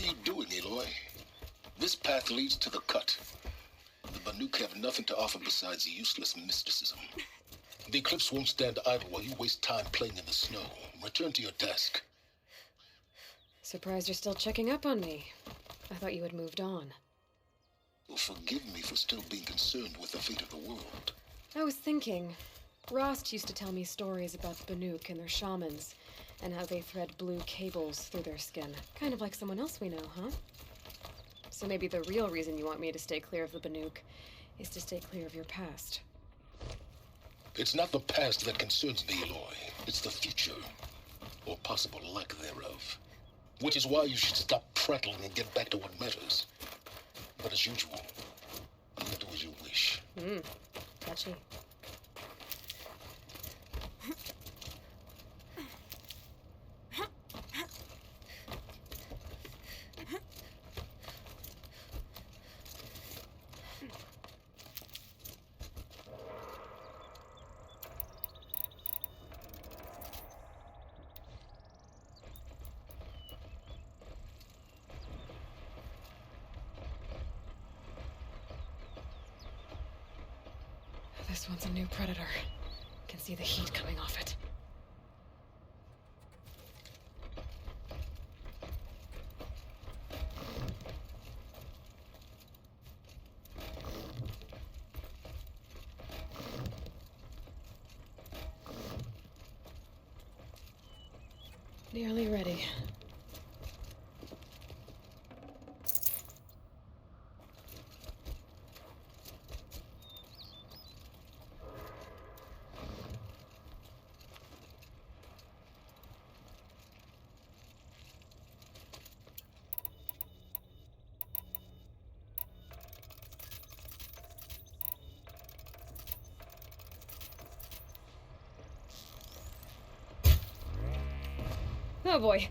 What are you doing, Aloy? This path leads to the cut. The Banuk have nothing to offer besides useless mysticism. The Eclipse won't stand idle while you waste time playing in the snow. Return to your desk. Surprised you're still checking up on me. I thought you had moved on. Well, forgive me for still being concerned with the fate of the world. I was thinking, Rost used to tell me stories about the Banuk and their shamans, and how they thread blue cables through their skin. Kind of like someone else we know, huh? So maybe the real reason you want me to stay clear of the Banuk is to stay clear of your past. It's not the past that concerns me, Aloy. It's the future, or possible lack thereof. Which is why you should stop prattling and get back to what matters. But as usual, I'll do as you wish. Touchy. This one's a new predator. Can see the heat coming off it. Nearly ready. Oh boy.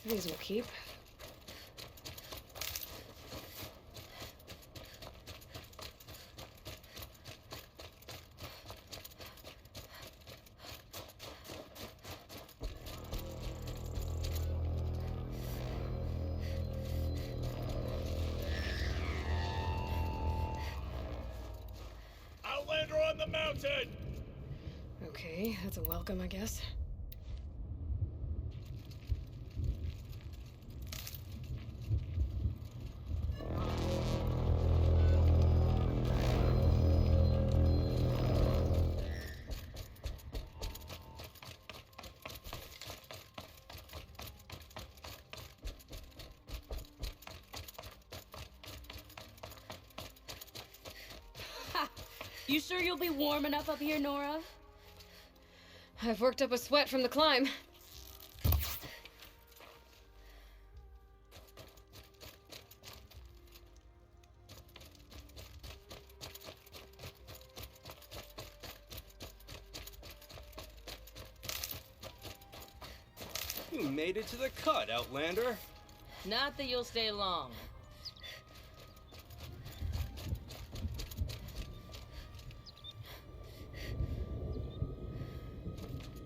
These will keep. Outlander on the mountain! Okay, that's a welcome, I guess. You sure you'll be warm enough up here, Nora? I've worked up a sweat from the climb. You made it to the cut, Outlander. Not that you'll stay long.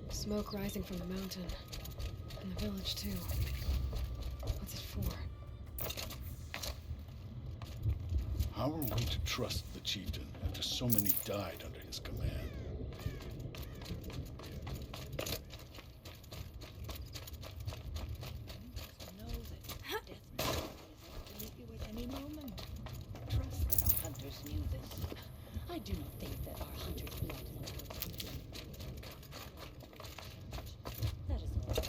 Smoke rising from the mountain. And the village, too. What's it for? How are we to trust the chieftain after so many died under his command? Know that death may meet you at any moment. Trust that our hunters knew this. I do not think that our hunters do not know those. That is all.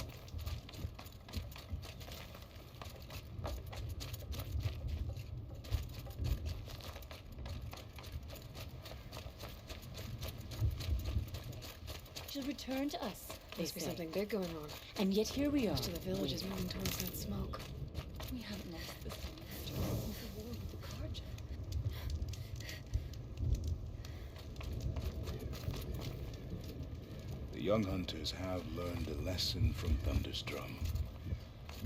Shall return to us. They Must be say. something big going on. And yet here we are. Most of the village is moving towards that smoke. We haven't lost the same master since the war with the Karja. The young hunters have learned a lesson from Thunderstrom.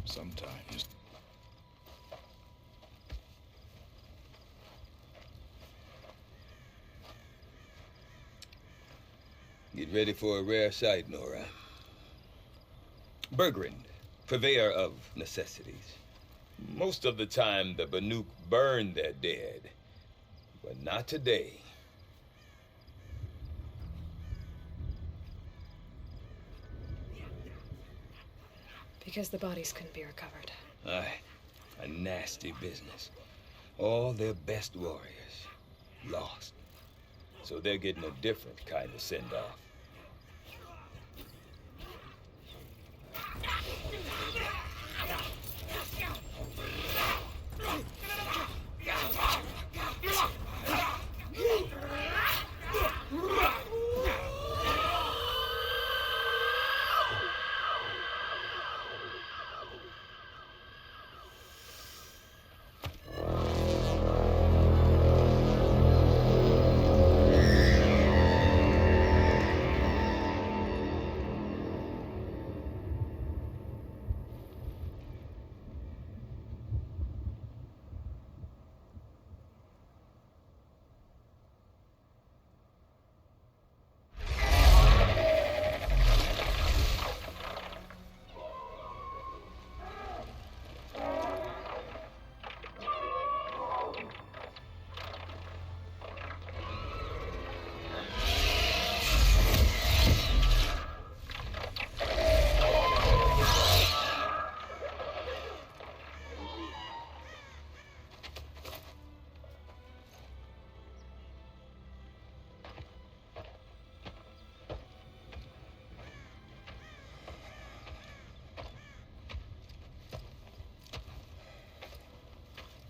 Sometimes. Get ready for a rare sight, Nora. Bergrind, purveyor of necessities. Most of the time, the Banuk burn their dead. But not today. Because the bodies couldn't be recovered. Aye, a nasty business. All their best warriors lost. So they're getting a different kind of send-off.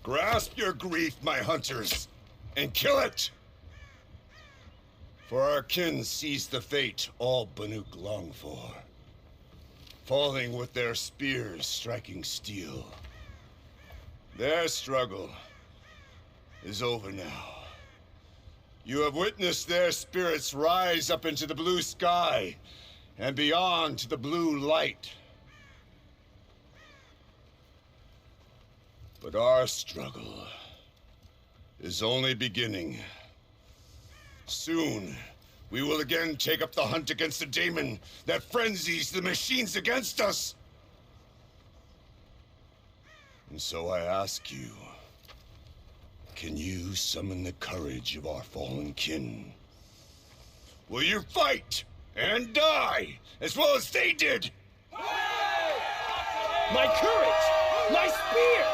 Grasp your grief, my hunters, and kill it! For our kin sees the fate all Banuk long for. Falling with their spears striking steel. Their struggle is over now. You have witnessed their spirits rise up into the blue sky and beyond to the blue light. But our struggle is only beginning. Soon, we will again take up the hunt against the daemon that frenzies the machines against us. And so I ask you, can you summon the courage of our fallen kin? Will you fight and die as well as they did? My courage! My spear!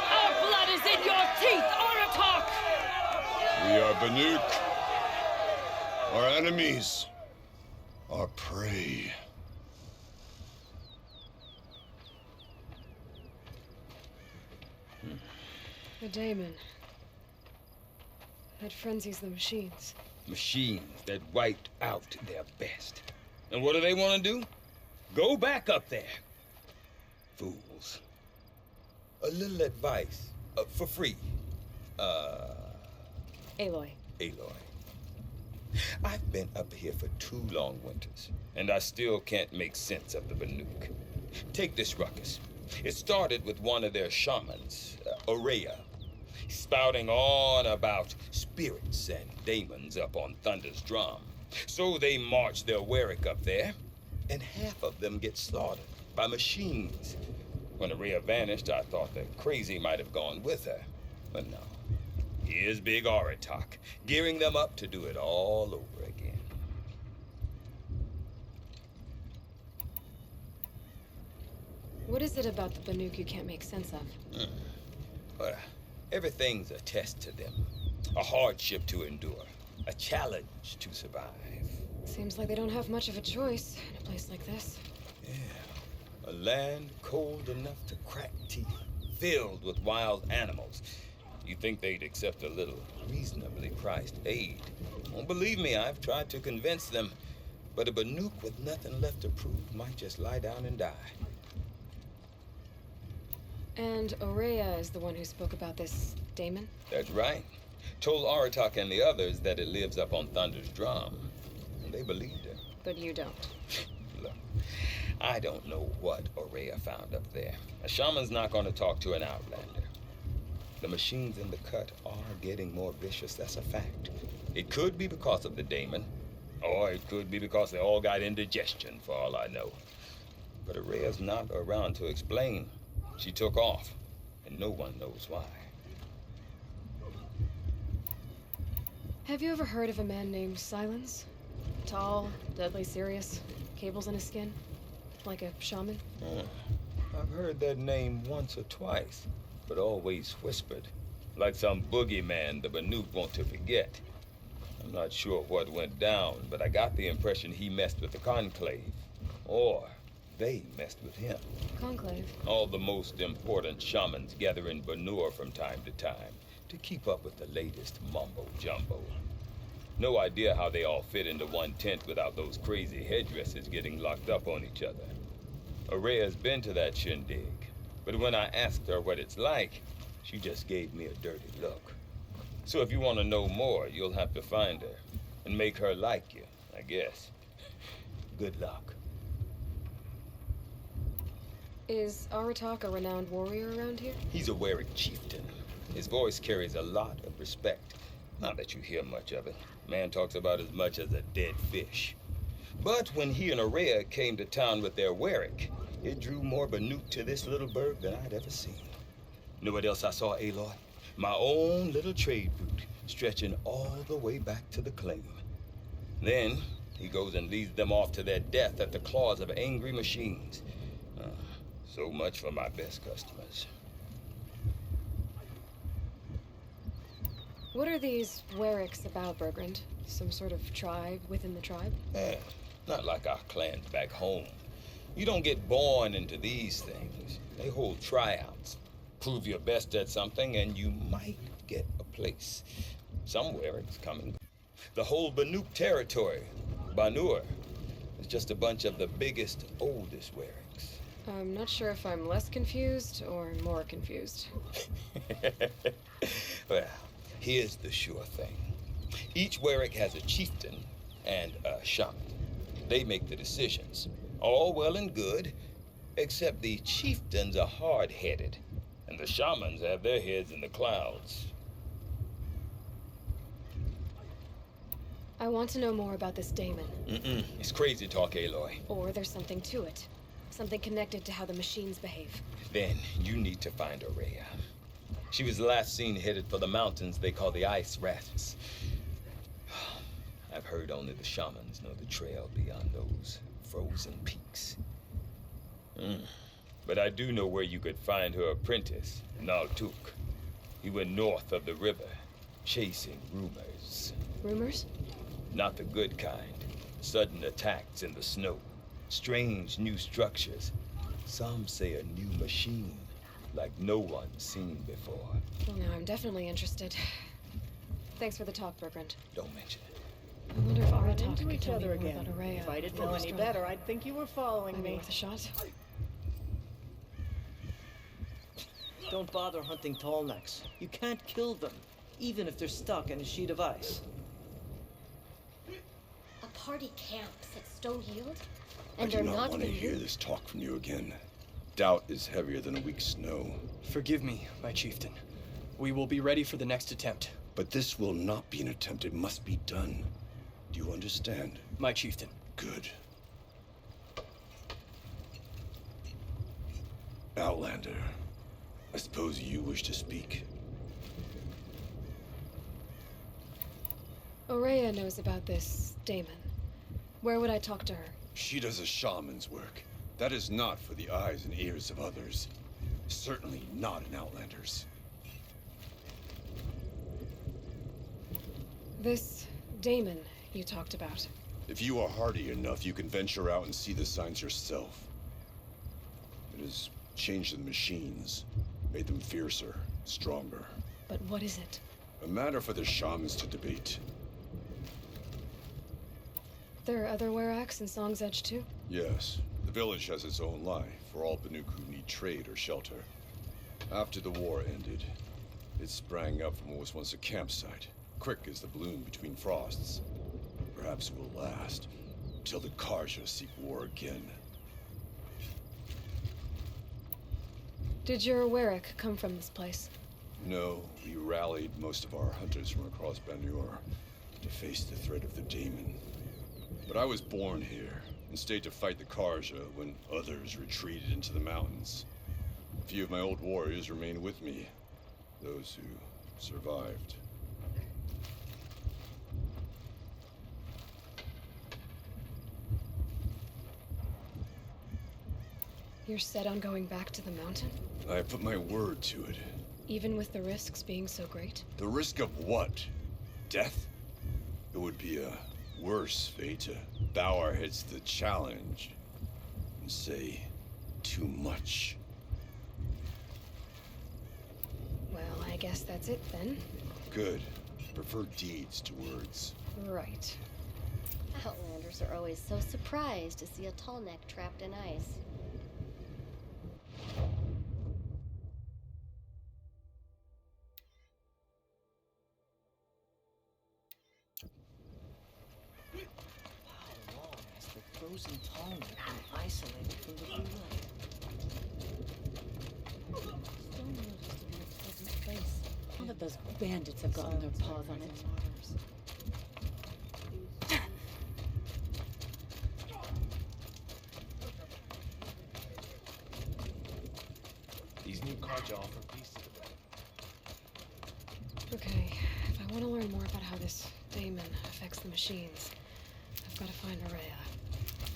Our blood is in your teeth, Aratok! We are Banuk. Our enemies are prey. The daemon. That frenzies the machines. Machines that wiped out their best. And what do they want to do? Go back up there. Fools. A little advice, for free. Aloy. Aloy. I've been up here for 2 long winters, and I still can't make sense of the Banuk. Take this ruckus. It started with one of their shamans, Aurea, spouting on about spirits and daemons up on Thunder's drum. So they march their Warwick up there, and half of them get slaughtered by machines. When Aurea vanished, I thought the crazy might have gone with her. But no. Here's Big Aratak, gearing them up to do it all over again. What is it about the Banuk you can't make sense of? Well, everything's a test to them. A hardship to endure. A challenge to survive. Seems like they don't have much of a choice in a place like this. Yeah. A land cold enough to crack teeth, filled with wild animals. You'd think they'd accept a little reasonably priced aid. Well, believe me, I've tried to convince them. But a Banuk with nothing left to prove might just lie down and die. And Aurea is the one who spoke about this daemon? That's right. Told Aratak and the others that it lives up on Thunder's drum. And they believed her. But you don't. Look, I don't know what Aurea found up there. A shaman's not going to talk to an outlander. The machines in the cut are getting more vicious, that's a fact. It could be because of the daemon, or it could be because they all got indigestion, for all I know. But Aurea's not around to explain. She took off, and no one knows why. Have you ever heard of a man named Silence? Tall, deadly serious, cables in his skin, like a shaman? I've heard that name once or twice, but always whispered, like some boogeyman the Banuk want to forget. I'm not sure what went down, but I got the impression he messed with the Conclave, or they messed with him. Conclave? All the most important shamans gather in Banur from time to time to keep up with the latest mumbo-jumbo. No idea how they all fit into one tent without those crazy headdresses getting locked up on each other. Aurea's been to that shindig, but when I asked her what it's like, she just gave me a dirty look. So if you want to know more, you'll have to find her and make her like you, I guess. Good luck. Is Aratak a renowned warrior around here? He's a Warwick chieftain. His voice carries a lot of respect. Not that you hear much of it. Man talks about as much as a dead fish. But when he and Aurea came to town with their Warwick, it drew more Banuk to this little burg than I'd ever seen. Know what else I saw, Aloy? My own little trade route, stretching all the way back to the claim. Then, he goes and leads them off to their death at the claws of angry machines. So much for my best customers. What are these Warwicks about, Bergrand? Some sort of tribe within the tribe? Not like our clans back home. You don't get born into these things. They hold tryouts. Prove your best at something and you might get a place. Somewhere it's coming. The whole Banuk territory, Banur, is just a bunch of the biggest, oldest Warwicks. I'm not sure if I'm less confused or more confused. Well, here's the sure thing. Each Warwick has a chieftain and a shaman. They make the decisions. All well and good, except the chieftains are hard-headed, and the shamans have their heads in the clouds. I want to know more about this daemon. It's crazy talk, Aloy. Or there's something to it. Something connected to how the machines behave. Then you need to find Aurea. She was last seen headed for the mountains they call the Ice Rafts. I've heard only the shamans know the trail beyond those frozen peaks. But I do know where you could find her apprentice, Naltuk. He went north of the river, chasing rumors. Rumors? Not the good kind. Sudden attacks in the snow. Strange new structures. Some say a new machine, like no one's seen before. Well, now I'm definitely interested. Thanks for the talk, Bergrand. Don't mention it. I wonder if Run Aratak into could each tell me other more again. about Aurea. If I didn't or know any Strahd. better, I'd think you were following Maybe me. worth a shot. Don't bother hunting tall necks. You can't kill them, even if they're stuck in a sheet of ice. A party camps at Stone Yield? I And do they're not not want to the hear this talk from you again. Doubt is heavier than a week's snow. Forgive me, my chieftain. We will be ready for the next attempt. But this will not be an attempt. It must be done. Do you understand? My chieftain. Good. Outlander, I suppose you wish to speak? Aurea knows about this Damon. Where would I talk to her? She does a shaman's work. That is not for the eyes and ears of others. Certainly not an Outlander's. This Damon you talked about. If you are hardy enough, you can venture out and see the signs yourself. It has changed the machines, made them fiercer, stronger. But what is it? A matter for the shamans to debate. There are other Weraks in Song's Edge too? Yes, the village has its own life for all Banuk who need trade or shelter. After the war ended, it sprang up from what was once a campsite, quick as the bloom between frosts. Perhaps it will last, till the Karja seek war again. Did your Werak come from this place? No, we rallied most of our hunters from across Banur to face the threat of the Daemon. But I was born here, and stayed to fight the Karja when others retreated into the mountains. A few of my old warriors remained with me, those who survived. You're set on going back to the mountain? I put my word to it. Even with the risks being so great? The risk of what? Death? It would be a worse fate to bow our heads to the challenge and say too much. Well, I guess that's it then. Good. Prefer deeds to words. Right. Outlanders are always so surprised to see a tall neck trapped in ice. How long has the frozen tallneck been isolated from the blue light? Stonehill used to be a pleasant place. All of those bandits have gotten their paws on it. These new cards offer peace to the bread. Okay, if I want to learn more about how this Daemon affects the machines, I've got to find Aurea.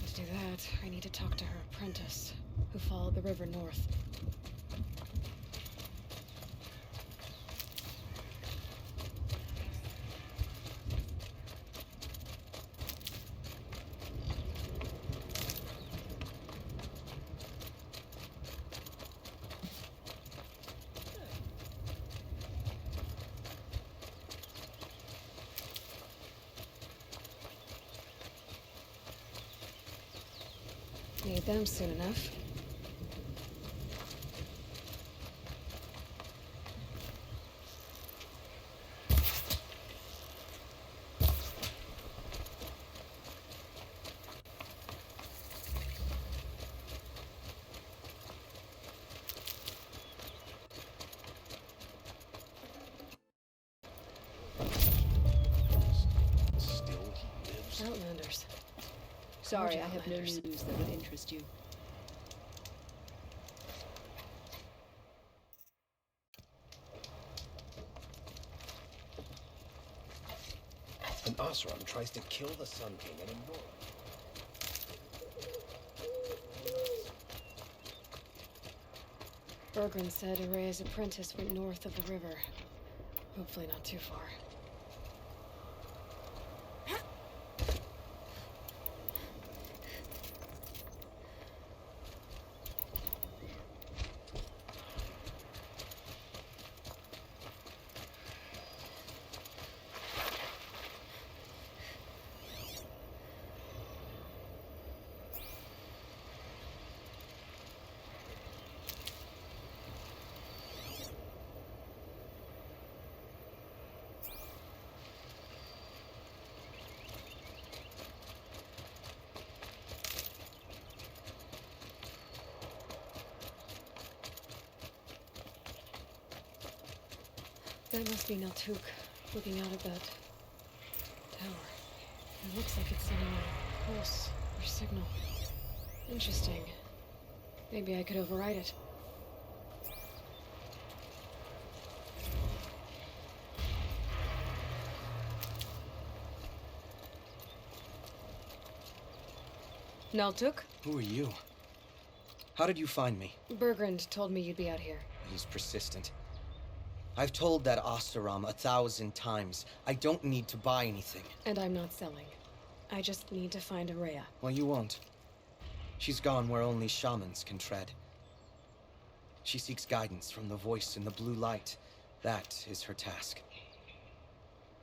To do that, I need to talk to her apprentice, who followed the river north. Need them soon enough. Still lives. Outlanders. Sorry, Large I have no outlanders. news that would interest you. An Oseram tries to kill the Sun King and ignore him. Bergren said Aurea's apprentice went north of the river. Hopefully not too far. That must be Naltuk, looking out at that tower. It looks like it's sending a pulse or signal. Interesting. Maybe I could override it. Naltuk? Who are you? How did you find me? Bergrand told me you'd be out here. He's persistent. I've told that Oseram 1,000 times. I don't need to buy anything. And I'm not selling. I just need to find Araya. Well, you won't. She's gone where only shamans can tread. She seeks guidance from the voice in the blue light. That is her task.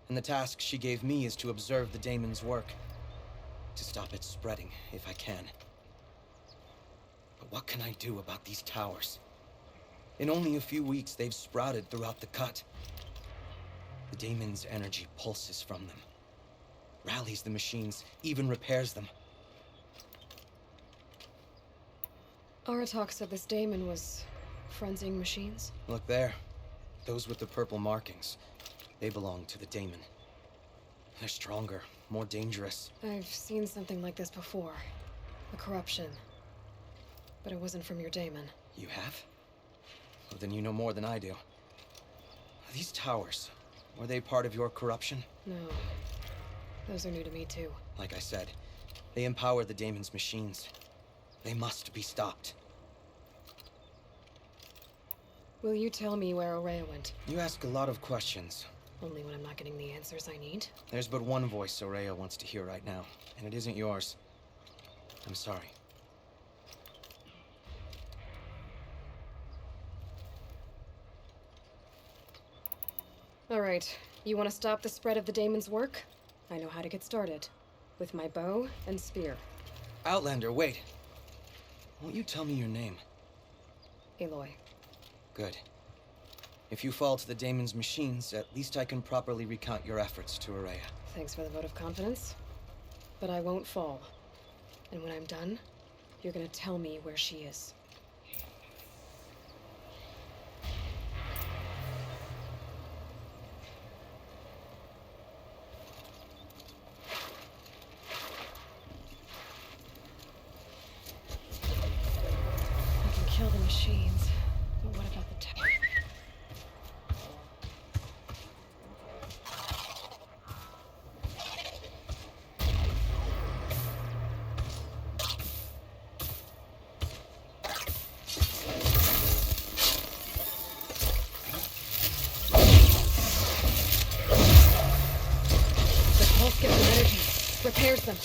And the task she gave me is to observe the daemon's work. To stop it spreading, if I can. But what can I do about these towers? In only a few weeks, they've sprouted throughout the cut. The daemon's energy pulses from them. Rallies the machines, even repairs them. Aratak said this daemon was frenzying machines. Look there. Those with the purple markings. They belong to the daemon. They're stronger, more dangerous. I've seen something like this before. A corruption. But it wasn't from your daemon. You have? Well, then you know more than I do. These towers, were they part of your corruption? No. Those are new to me, too. Like I said, they empower the daemon's machines. They must be stopped. Will you tell me where Araya went? You ask a lot of questions. Only when I'm not getting the answers I need. There's but one voice Araya wants to hear right now, and it isn't yours. I'm sorry. All right. You want to stop the spread of the daemon's work? I know how to get started. With my bow and spear. Outlander, wait. Won't you tell me your name? Aloy. Good. If you fall to the daemon's machines, at least I can properly recount your efforts to Araya. Thanks for the vote of confidence. But I won't fall. And when I'm done, you're gonna tell me where she is. I can kill the machines, but what about the tower? Repairs them.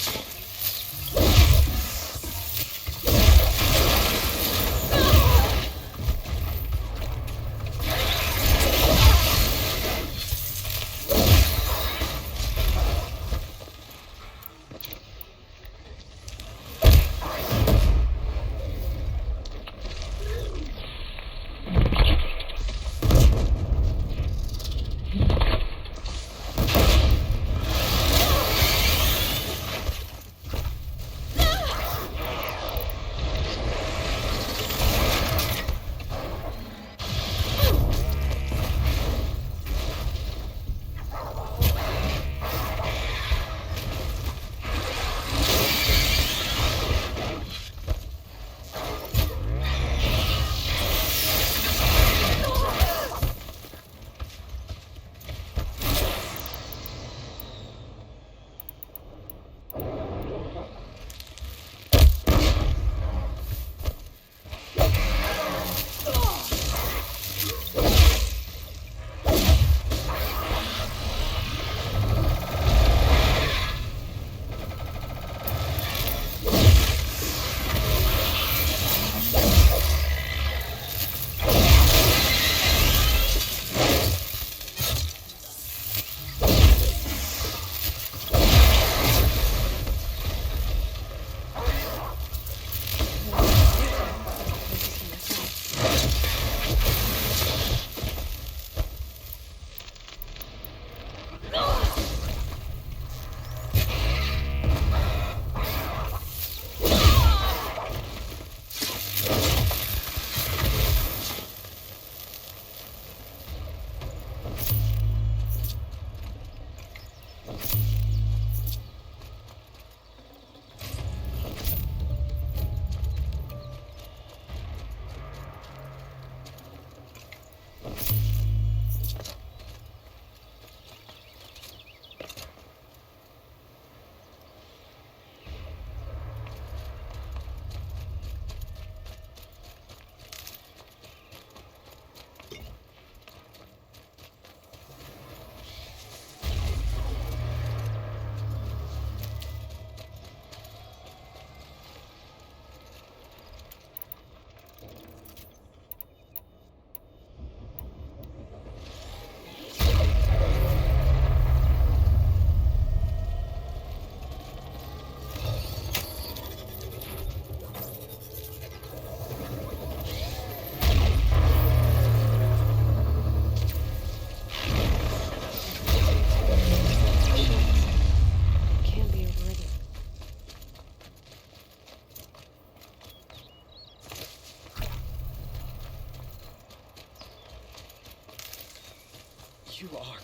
You are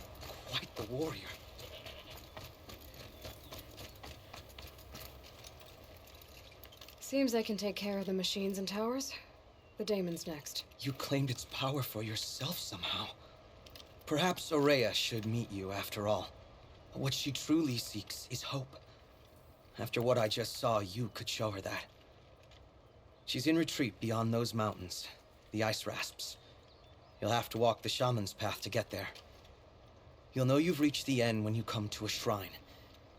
quite the warrior. Seems I can take care of the machines and towers. The daemon's next. You claimed its power for yourself somehow. Perhaps Aurea should meet you after all. What she truly seeks is hope. After what I just saw, you could show her that. She's in retreat beyond those mountains, the ice rasps. You'll have to walk the shaman's path to get there. You'll know you've reached the end when you come to a shrine,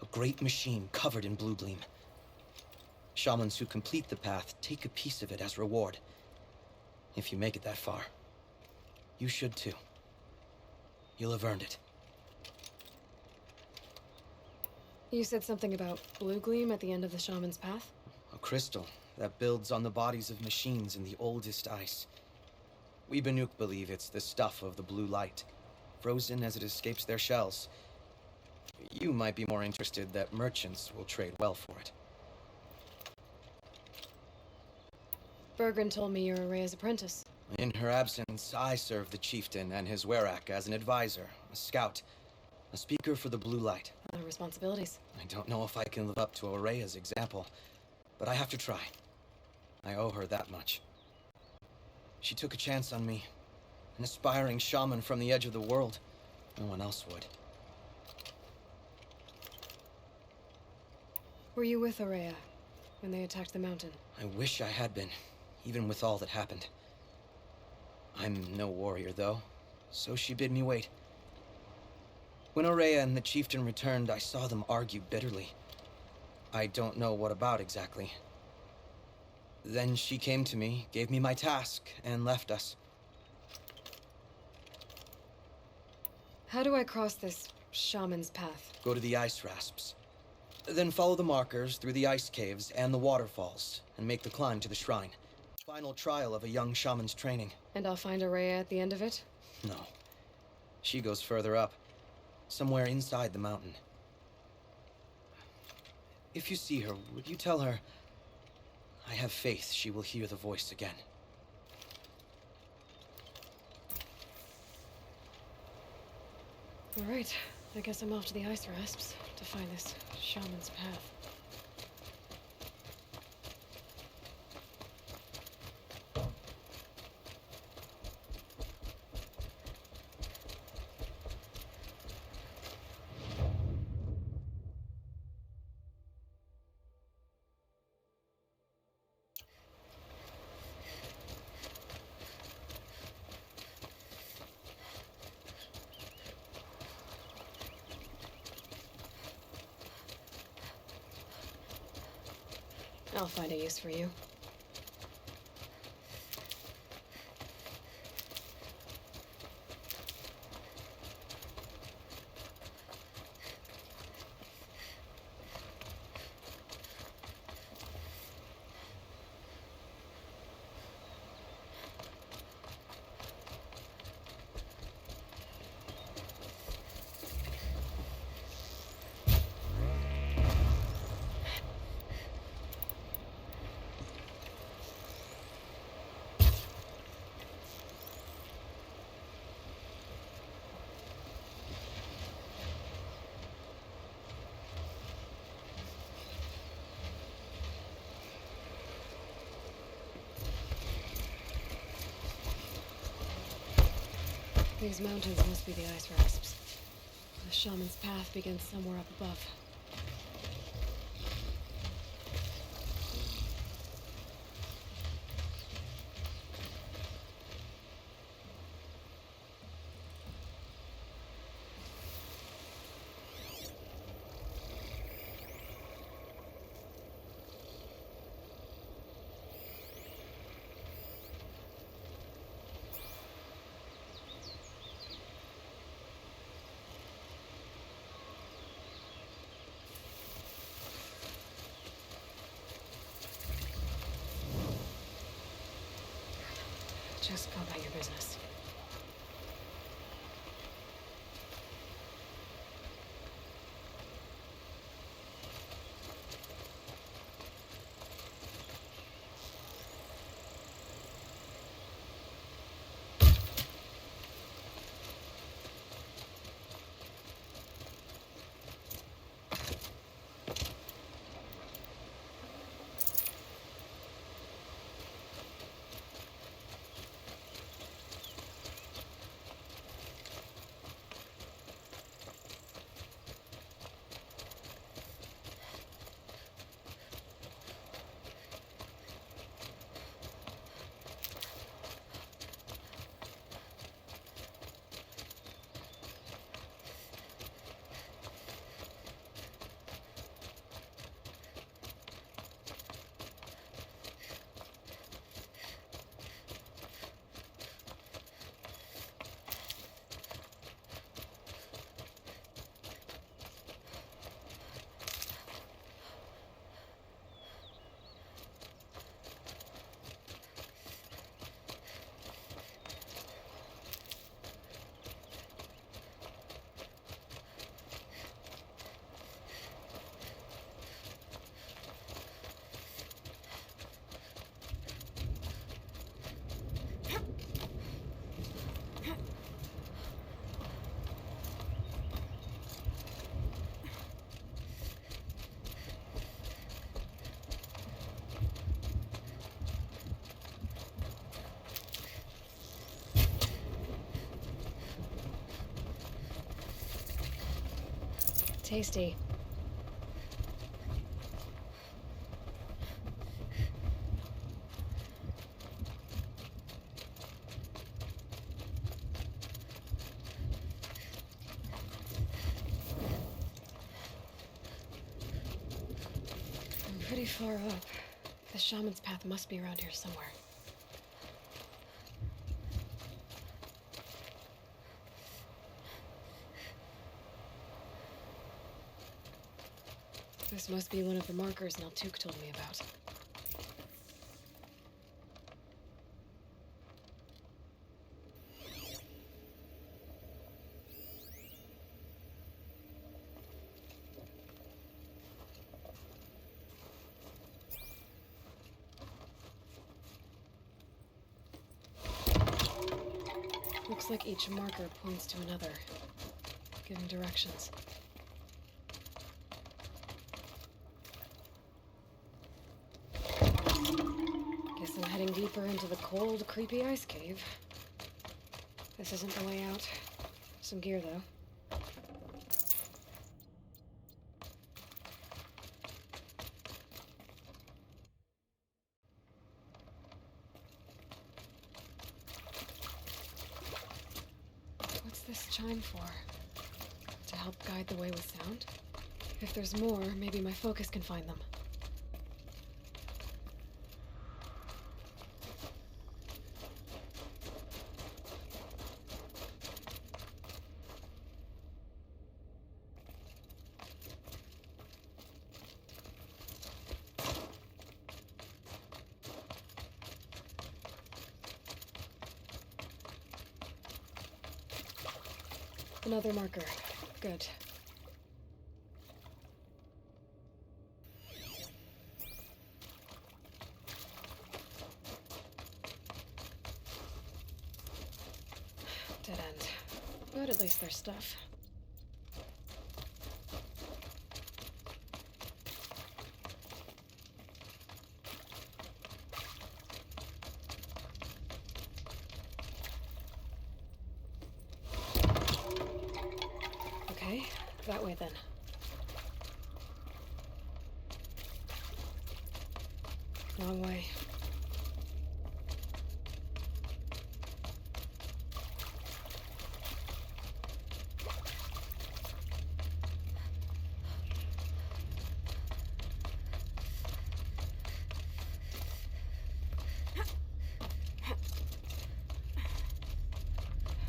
a great machine covered in blue gleam. Shamans who complete the path take a piece of it as reward. If you make it that far, you should too. You'll have earned it. You said something about blue gleam at the end of the shaman's path? A crystal that builds on the bodies of machines in the oldest ice. We Banuk believe it's the stuff of the blue light, frozen as it escapes their shells. You might be more interested that merchants will trade well for it. Bergren told me you're Aurea's apprentice. In her absence, I serve the chieftain and his werak as an advisor, a scout, a speaker for the blue light. Other responsibilities. I don't know if I can live up to Aurea's example, but I have to try. I owe her that much. She took a chance on me, an aspiring shaman from the edge of the world. No one else would. Were you with Aurea when they attacked the mountain? I wish I had been, even with all that happened. I'm no warrior, though, so she bid me wait. When Aurea and the chieftain returned, I saw them argue bitterly. I don't know what about exactly. Then she came to me, gave me my task, and left us. How do I cross this shaman's path? Go to the ice rasps. Then follow the markers through the ice caves and the waterfalls, and make the climb to the shrine. Final trial of a young shaman's training. And I'll find Aurea at the end of it? No. She goes further up, somewhere inside the mountain. If you see her, would you tell her, I have faith she will hear the voice again. All right, I guess I'm off to the ice rasps to find this shaman's path. I'll find a use for you. These mountains must be the ice rasps. The shaman's path begins somewhere up above. Just go about your business. Tasty. I'm pretty far up. The shaman's path must be around here somewhere. This must be one of the markers Naltuk told me about. Looks like each marker points to another, giving directions. Guess I'm heading deeper into the cold, creepy ice cave. This isn't the way out. Some gear, though. What's this chime for? To help guide the way with sound? If there's more, maybe my focus can find them. Another marker. Good. Dead end. But at least there's stuff. Okay, that way then. Wrong way.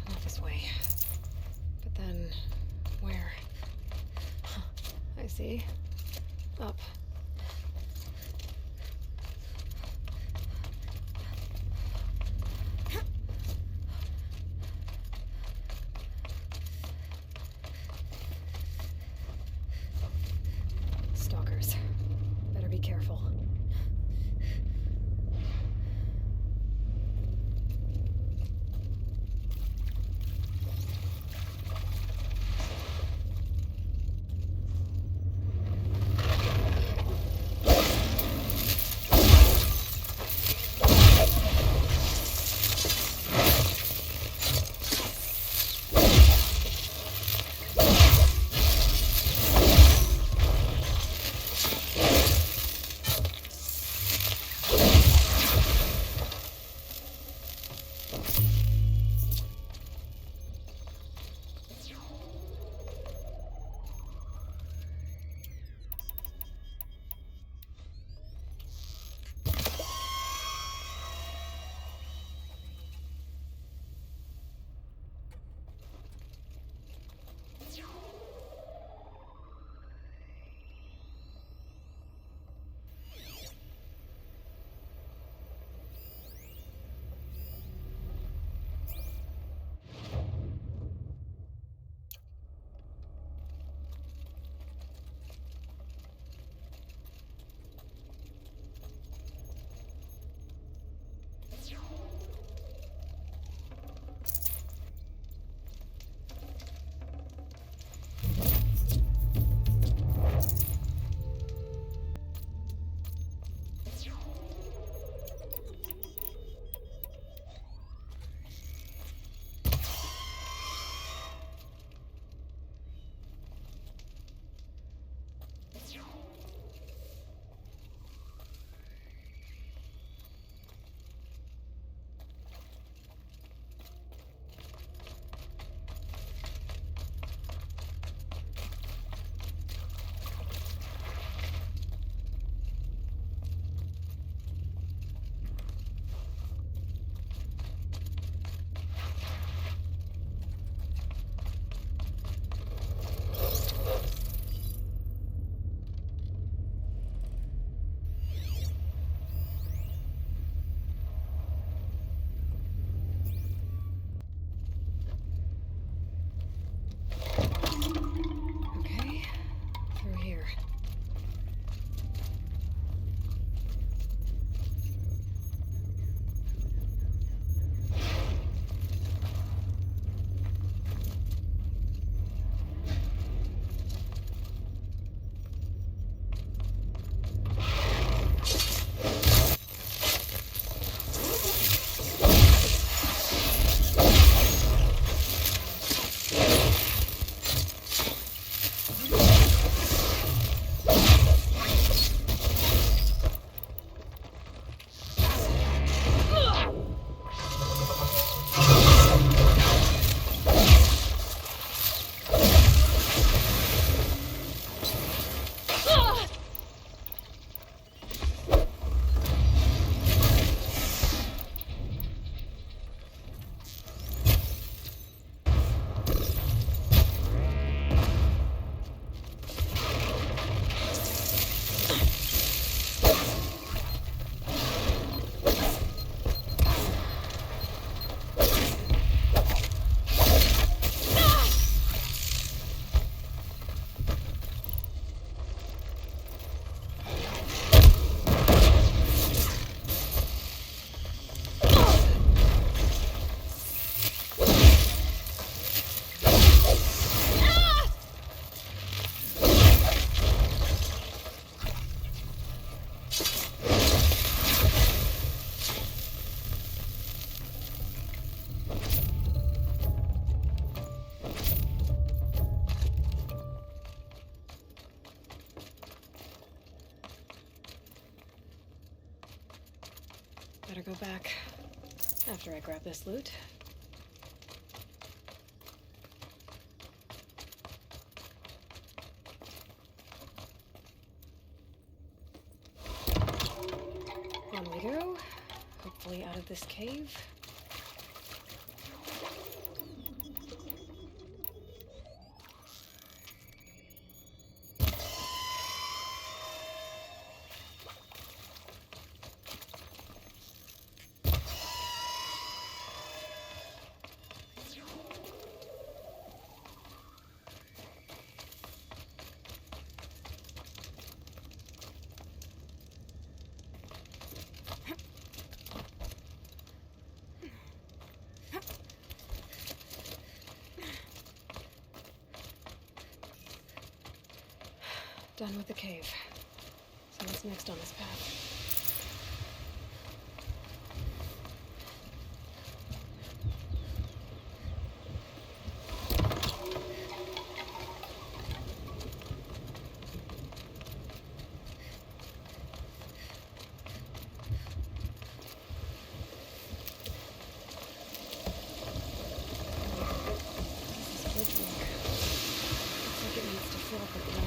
Not this way. But then, where? Huh, I see. Up. Stalkers. Better be careful. go back after I grab this loot. On we go. Hopefully out of this cave. Done with the cave. So what's next on this path? This is bridge work. Looks like it needs to fill up at the end.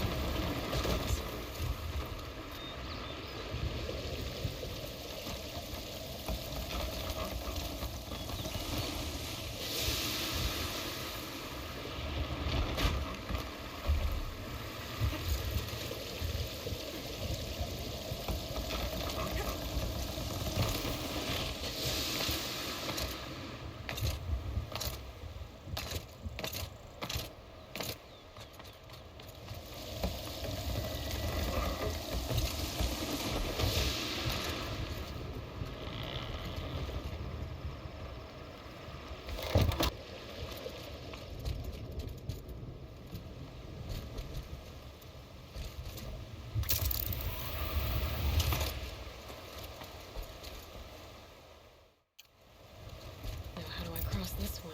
This one.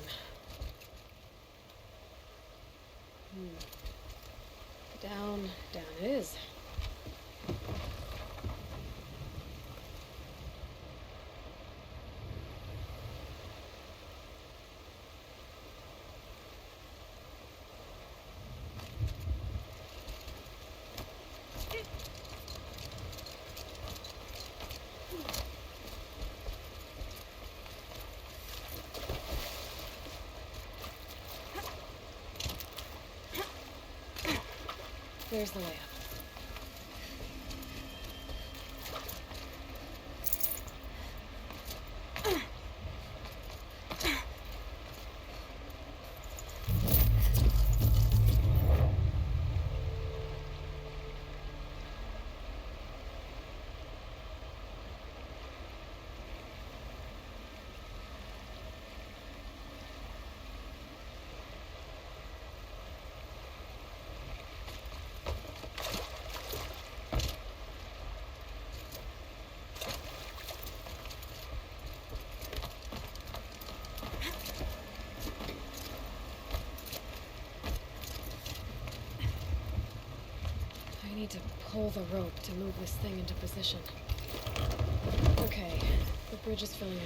Down it is. There's the way up. I need to pull the rope to move this thing into position. Okay, the bridge is filling up.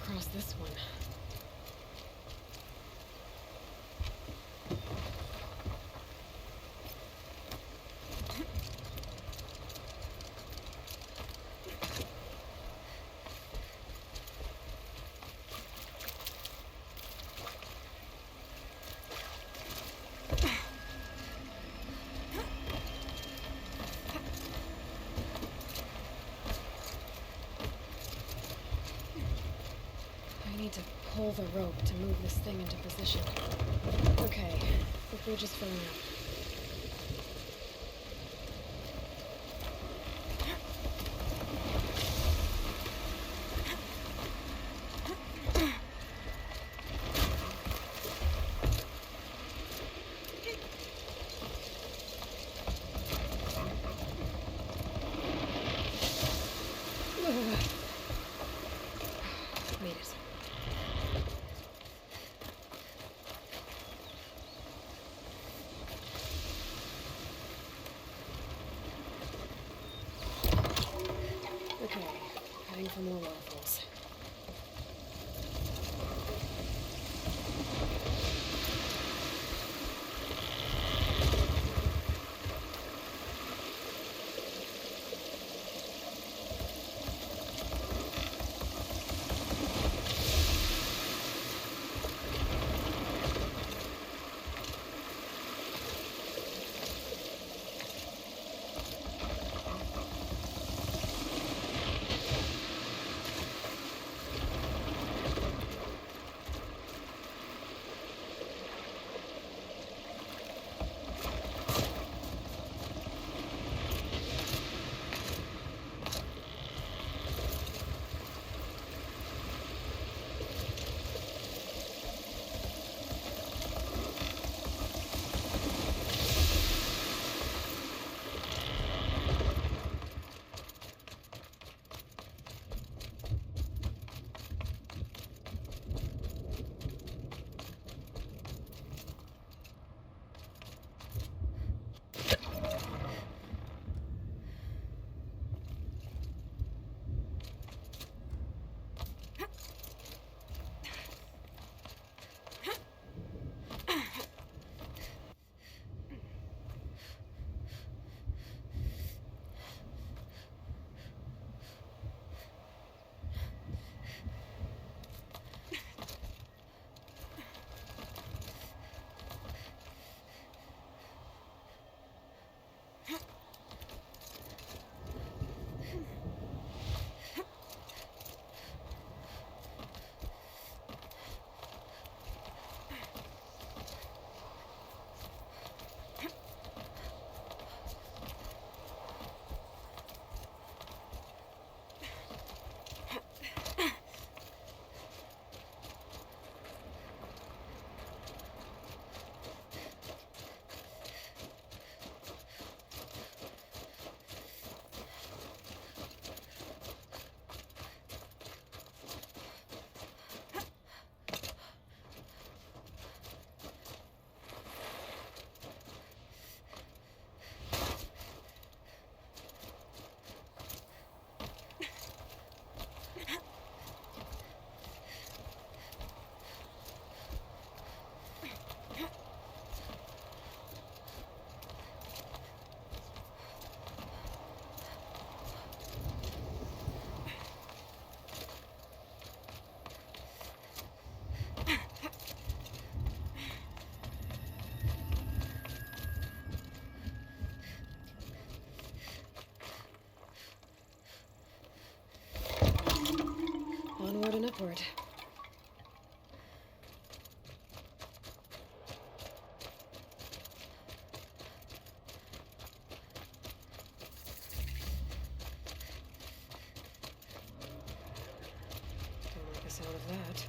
Cross this one. with a rope to move this thing into position. Okay, the bridge is filling up. Made it. Okay, heading for more waterfalls. Onward and upward. Don't like the sound of that.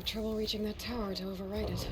have trouble reaching that tower to override it.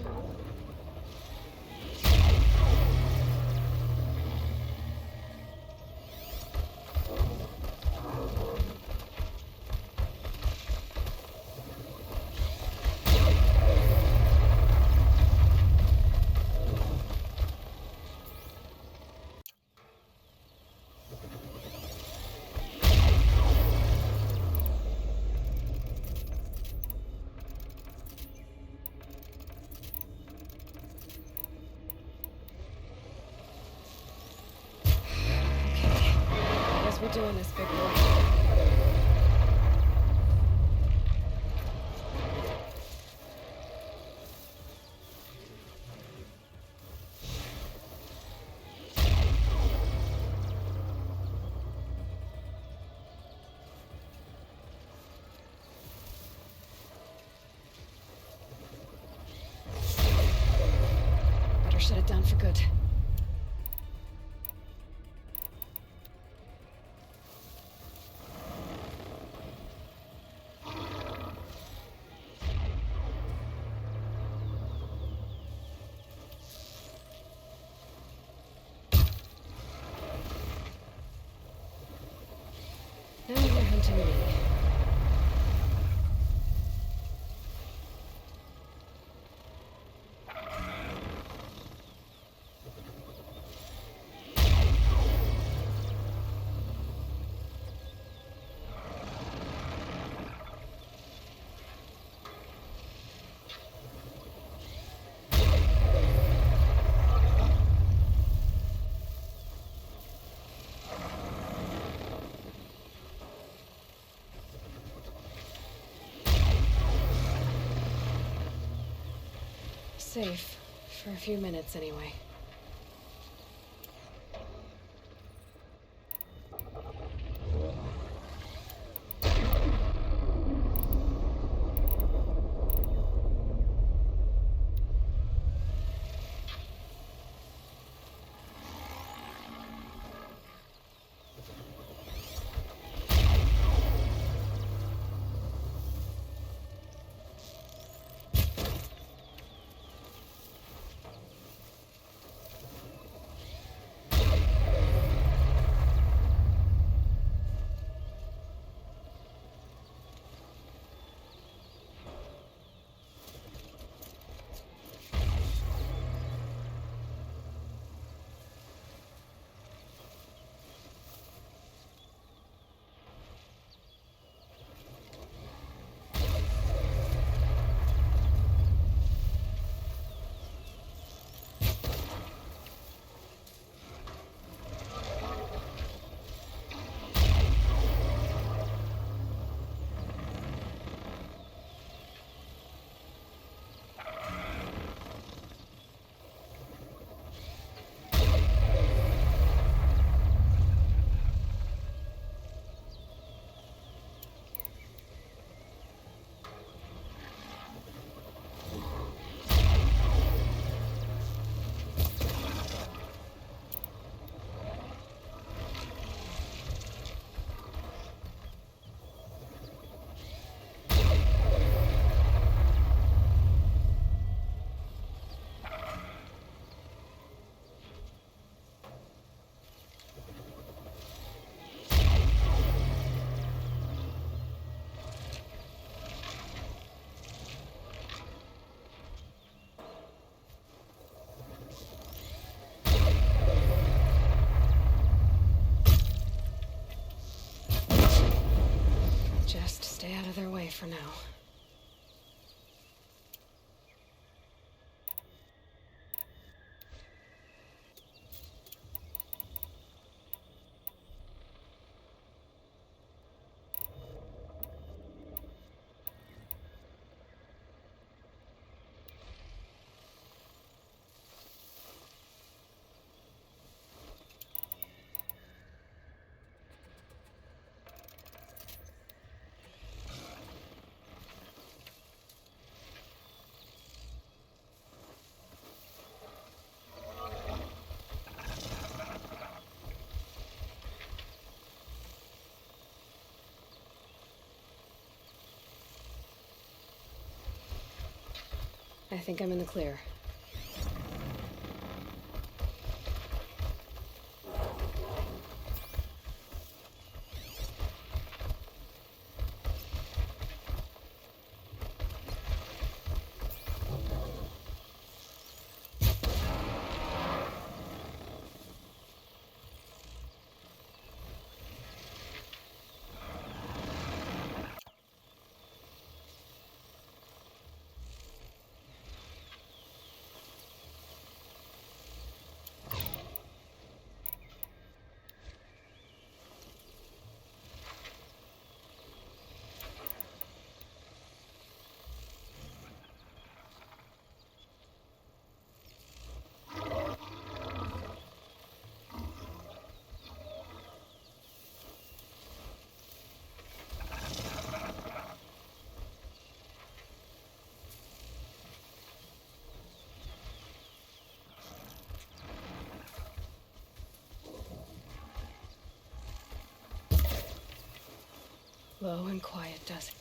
We're doing this, big boy. Better shut it down for good. Now you're hunting me. Safe. For a few minutes, anyway. Just stay out of their way for now. I think I'm in the clear. Low and quiet does it.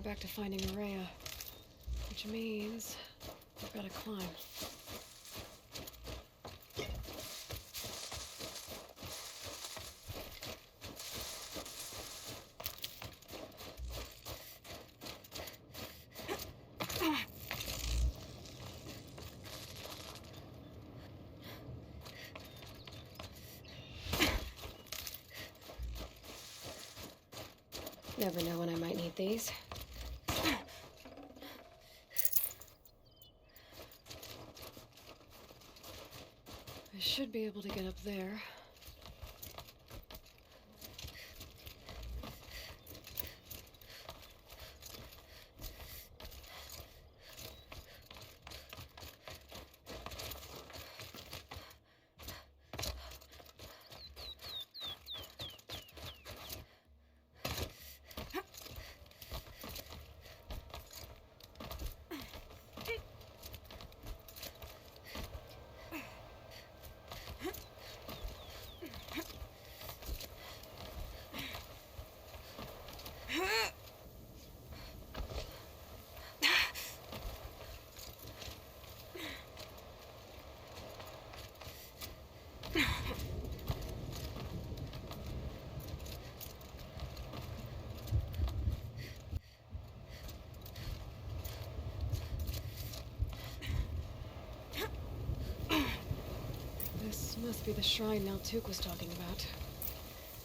Back to finding Araya, which means I've got to climb. Never know when I might need these. I should be able to get up there. This must be the shrine Naltuk was talking about.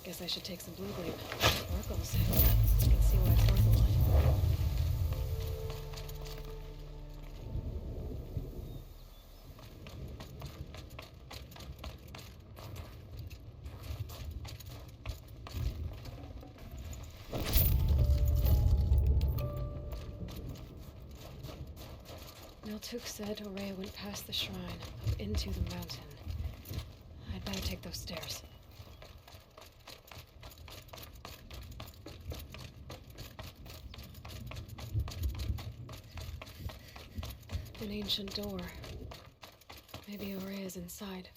Guess I should take some blue gleam. Sparkles. I can see why it's worth a lot. Tuk said Aurea went past the shrine, up into the mountain. I'd better take those stairs. An ancient door. Maybe Aurea's inside.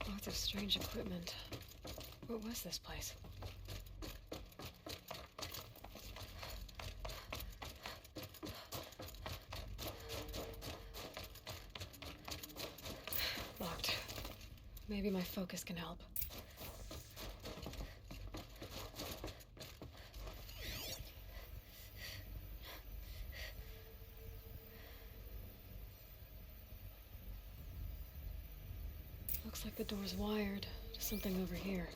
Lots of strange equipment. What was this place? Locked. Maybe my focus can help. Looks like the door's wired to something over here.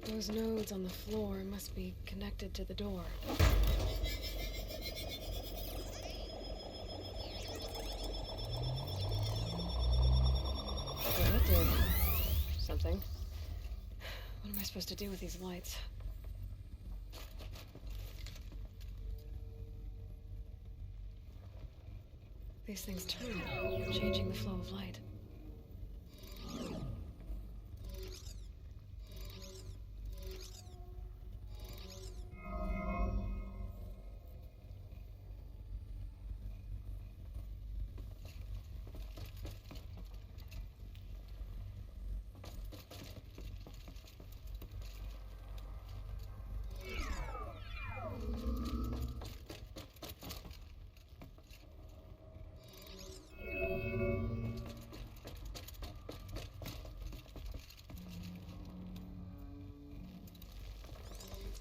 Those nodes on the floor must be connected to the door. So that did something. What am I supposed to do with these lights? These things turn, changing the flow of light.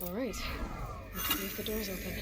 All right, let's see if the door's open.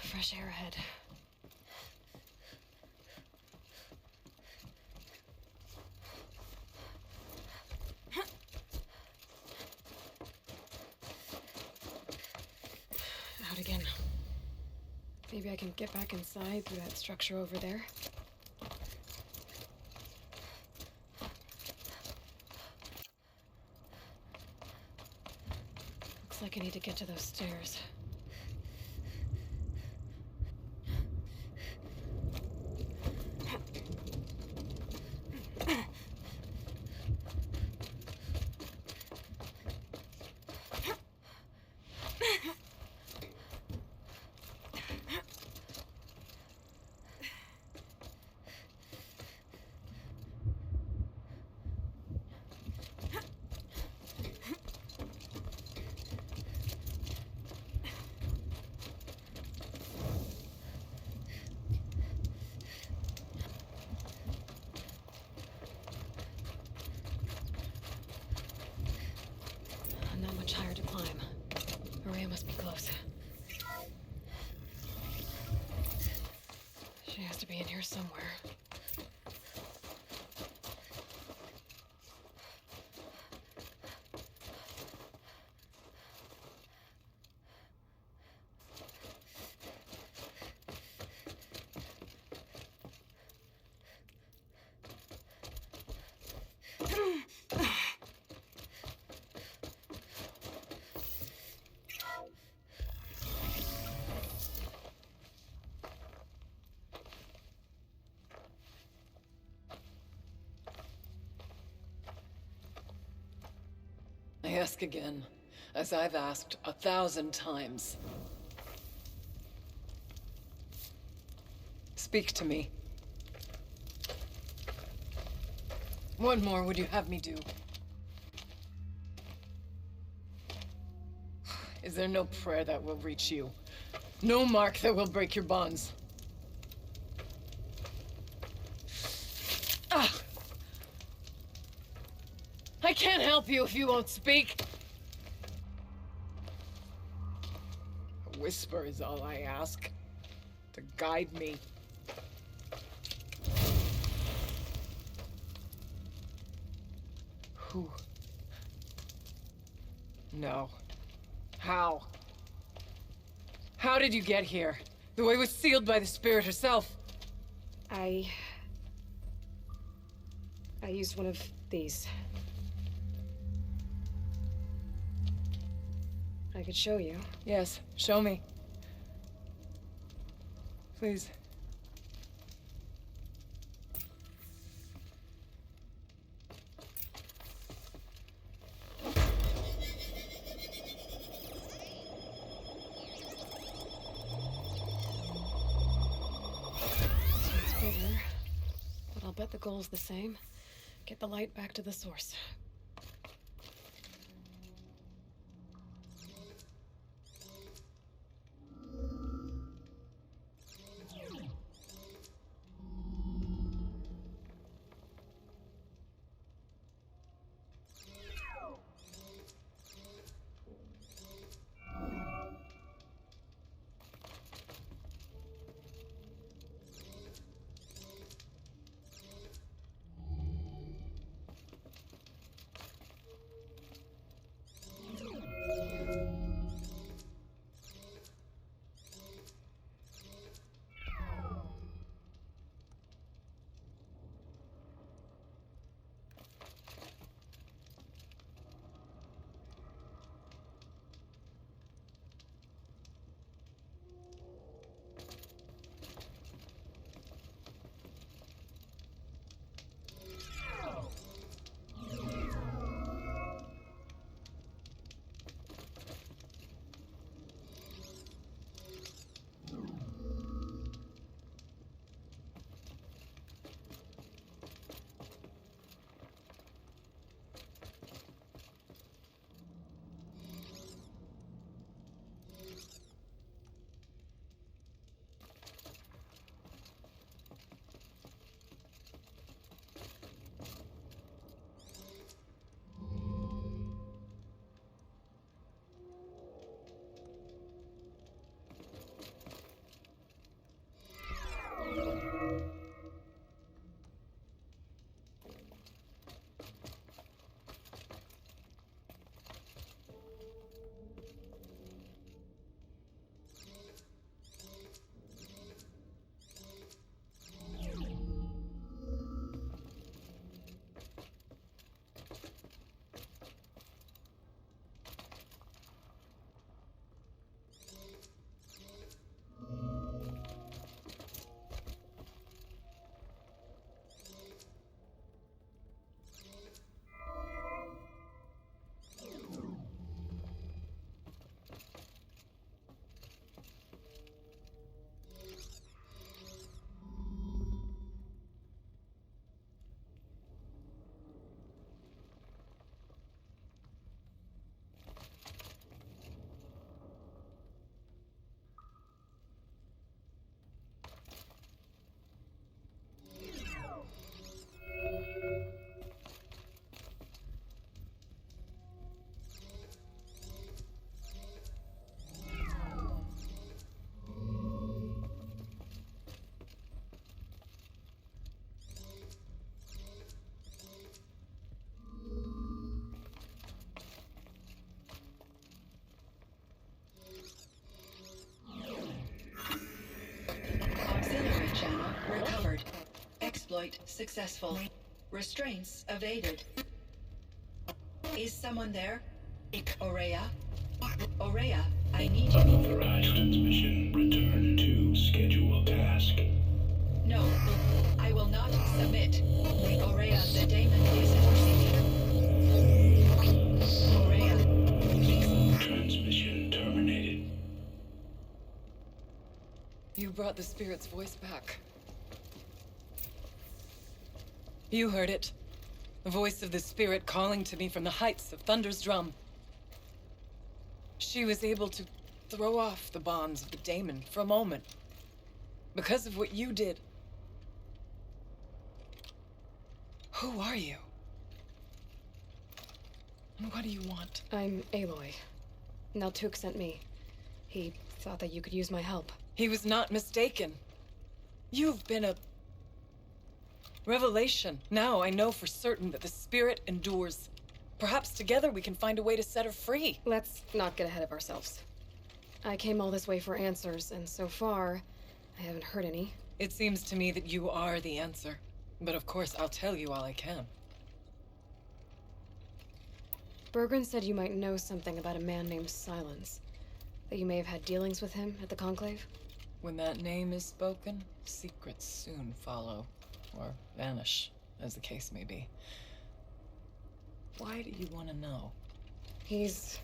Fresh air ahead. Out again. Maybe I can get back inside through that structure over there. Looks like I need to get to those stairs. Aloy must be close. She has to be in here somewhere. I ask again, as I've asked 1,000 times. Speak to me. What more would you have me do? Is there no prayer that will reach you? No mark that will break your bonds? Ah! I can't help you if you won't speak. A whisper is all I ask. To guide me. Who? No. How? How did you get here? The way was sealed by the spirit herself. I used one of these. I could show you. Yes, show me. Please. It's bigger, but I'll bet the goal's the same. Get the light back to the source. exploit successful. Restraints evaded. Is someone there? Aurea? Aurea, I need you. Unauthorized transmission. Return to scheduled task. No, I will not submit. Aurea, the daemon is forcing me. Aurea, please. Transmission terminated. You brought the spirit's voice back. You heard it. The voice of the spirit calling to me from the heights of Thunder's drum. She was able to throw off the bonds of the daemon for a moment. Because of what you did. Who are you? And what do you want? I'm Aloy. Naltuk sent me. He thought that you could use my help. He was not mistaken. You've been a revelation. Now I know for certain that the spirit endures. Perhaps together we can find a way to set her free. Let's not get ahead of ourselves. I came all this way for answers, and so far, I haven't heard any. It seems to me that you are the answer. But of course, I'll tell you all I can. Bergren said you might know something about a man named Silence. That you may have had dealings with him at the Conclave? When that name is spoken, secrets soon follow. Or vanish, as the case may be. Why do you want to know? He's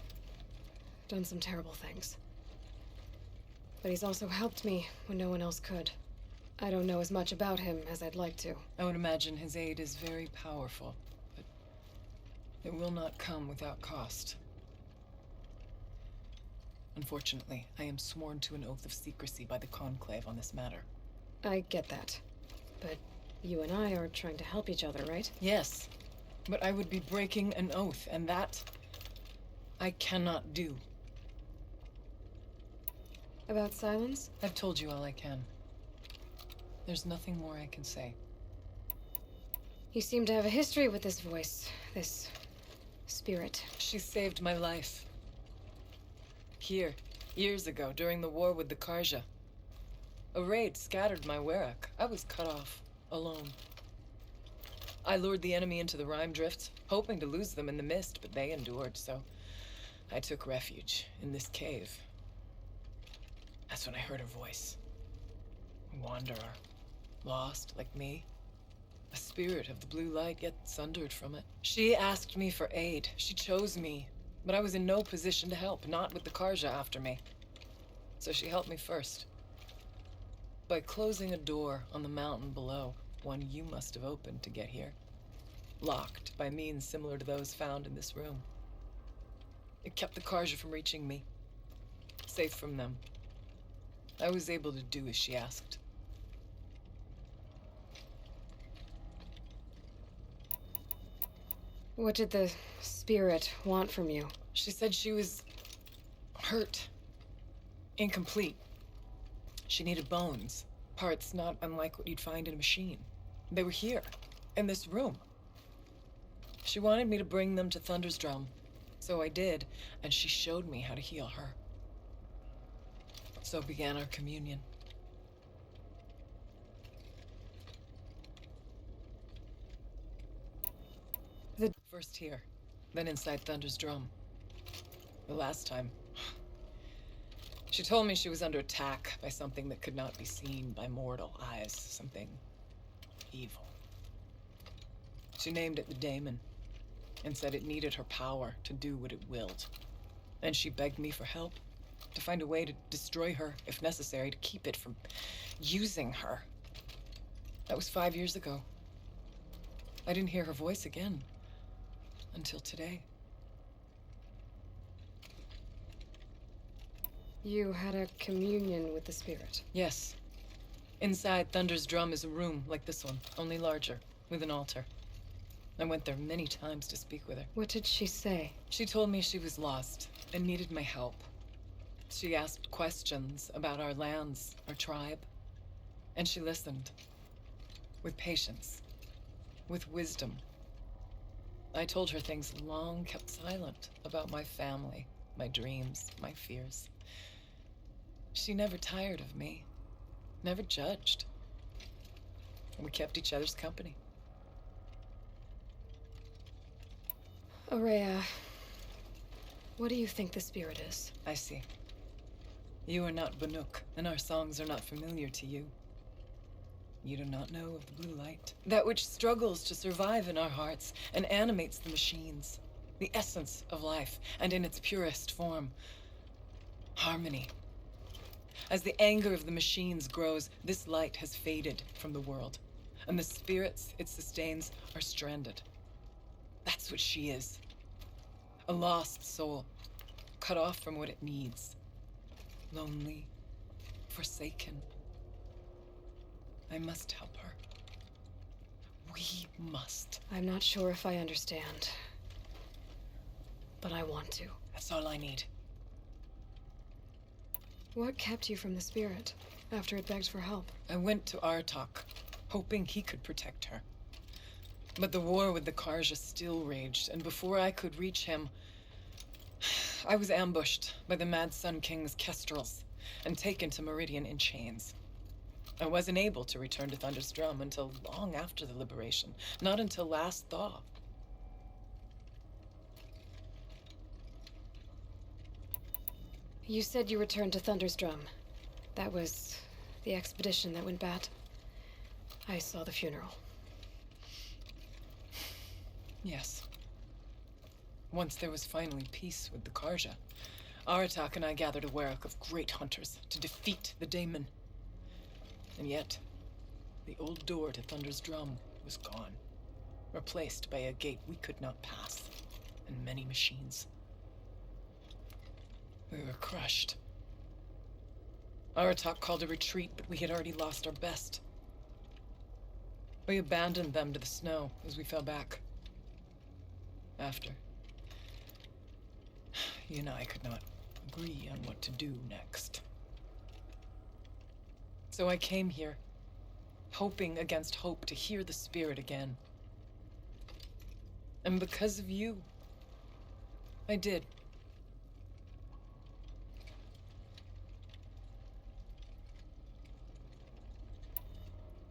done some terrible things. But he's also helped me when no one else could. I don't know as much about him as I'd like to. I would imagine his aid is very powerful, but it will not come without cost. Unfortunately, I am sworn to an oath of secrecy by the Conclave on this matter. I get that. But you and I are trying to help each other, right? Yes, but I would be breaking an oath, and that I cannot do. About Silence? I've told you all I can. There's nothing more I can say. You seem to have a history with this voice, this spirit. She saved my life. Here, years ago, during the war with the Karja. A raid scattered my Werak. I was cut off, alone. I lured the enemy into the Rime Drift, hoping to lose them in the mist, but they endured, so I took refuge in this cave. That's when I heard her voice. A wanderer. Lost, like me. A spirit of the blue light, yet sundered from it. She asked me for aid. She chose me. But I was in no position to help, not with the Karja after me. So she helped me first. By closing a door on the mountain below, one you must have opened to get here. Locked by means similar to those found in this room. It kept the Karja from reaching me. Safe from them. I was able to do as she asked. What did the spirit want from you? She said she was hurt. Incomplete. She needed bones. Parts not unlike what you'd find in a machine. They were here, in this room. She wanted me to bring them to Thunder's drum. So I did, and she showed me how to heal her. So began our communion. First here, then inside Thunder's drum. The last time, she told me she was under attack by something that could not be seen by mortal eyes, something evil. She named it the Daemon, and said it needed her power to do what it willed. And she begged me for help, to find a way to destroy her, if necessary, to keep it from using her. That was 5 years ago. I didn't hear her voice again. Until today. You had a communion with the spirit? Yes. Inside Thunder's drum is a room like this one, only larger, with an altar. I went there many times to speak with her. What did she say? She told me she was lost and needed my help. She asked questions about our lands, our tribe, and she listened. With patience. With wisdom. I told her things long kept silent about my family, my dreams, my fears. She never tired of me, never judged. We kept each other's company. Aurea, what do you think the spirit is? I see. You are not Banuk, and our songs are not familiar to you. You do not know of the blue light, that which struggles to survive in our hearts and animates the machines, the essence of life, and in its purest form, harmony. As the anger of the machines grows, this light has faded from the world, and the spirits it sustains are stranded. That's what she is. A lost soul, cut off from what it needs. Lonely, forsaken. I must help her. We must. I'm not sure if I understand, but I want to. That's all I need. What kept you from the spirit after it begged for help? I went to Aratak, hoping he could protect her. But the war with the Karja still raged, and before I could reach him, I was ambushed by the Mad Sun King's kestrels and taken to Meridian in chains. I wasn't able to return to Thunder's Drum until long after the liberation, not until last thaw. You said you returned to Thunder's Drum. That was the expedition that went bad. I saw the funeral. Yes. Once there was finally peace with the Karja, Aratak and I gathered a Werek of great hunters to defeat the daemon. And yet, the old door to Thunder's Drum was gone, replaced by a gate we could not pass, and many machines. We were crushed. Aratak called a retreat, but we had already lost our best. We abandoned them to the snow as we fell back. After, you and I could not agree on what to do next. So I came here, hoping against hope to hear the spirit again. And because of you, I did.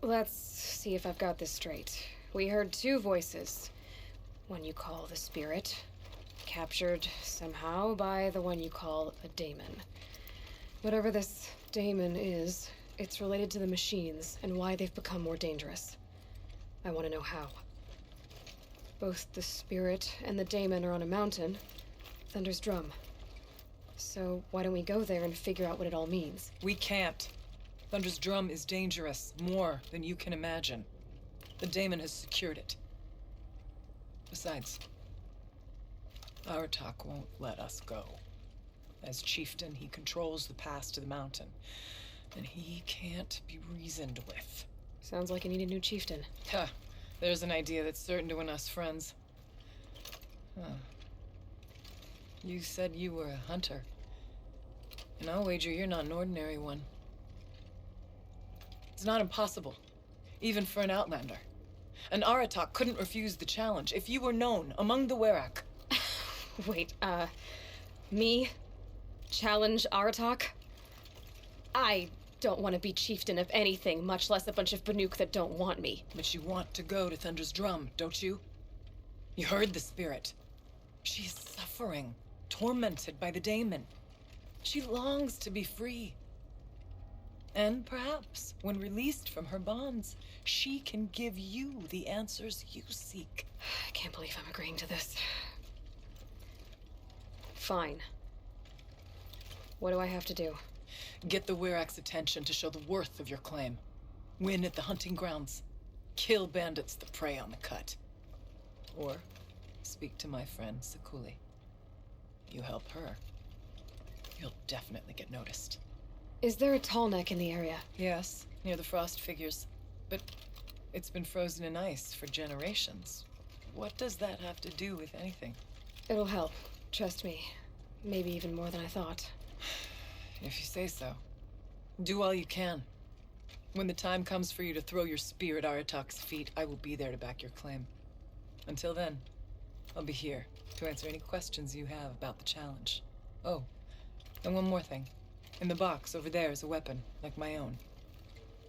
Let's see if I've got this straight. We heard two voices. One you call the spirit, captured somehow by the one you call a daemon. Whatever this daemon is, it's related to the machines and why they've become more dangerous. I want to know how. Both the spirit and the daemon are on a mountain, Thunder's Drum. So why don't we go there and figure out what it all means? We can't. Thunder's Drum is dangerous, more than you can imagine. The daemon has secured it. Besides, Aratak won't let us go. As chieftain, he controls the pass to the mountain, and he can't be reasoned with. Sounds like you need a new chieftain. Huh. There's an idea that's certain to win us friends. Huh. You said you were a hunter. And I'll wager you're not an ordinary one. It's not impossible, even for an outlander. And Aratak couldn't refuse the challenge if you were known among the Werek. Wait, me? Challenge Aratak? I don't want to be chieftain of anything, much less a bunch of Banuk that don't want me. But you want to go to Thunder's Drum, don't you? You heard the spirit. She's suffering, tormented by the daemon. She longs to be free. And perhaps, when released from her bonds, she can give you the answers you seek. I can't believe I'm agreeing to this. Fine. What do I have to do? Get the Werek's attention to show the worth of your claim. Win at the hunting grounds. Kill bandits that prey on the cut. Or speak to my friend Sakuli. You help her, you'll definitely get noticed. Is there a tall neck in the area? Yes, near the frost figures. But it's been frozen in ice for generations. What does that have to do with anything? It'll help. Trust me. Maybe even more than I thought. If you say so. Do all you can. When the time comes for you to throw your spear at Aratak's feet, I will be there to back your claim. Until then, I'll be here to answer any questions you have about the challenge. Oh, and one more thing. In the box over there is a weapon, like my own.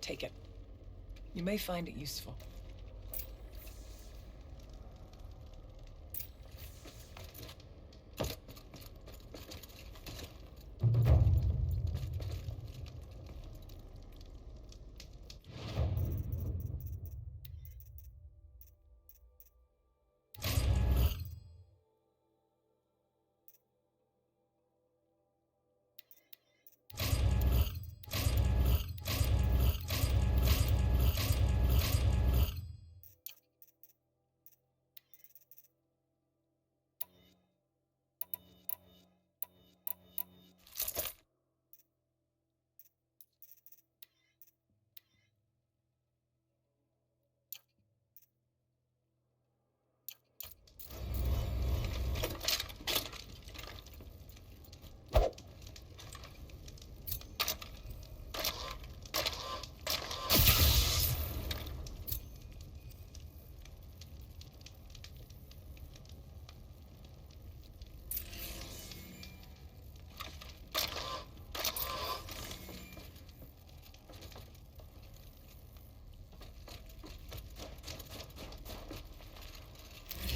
Take it. You may find it useful.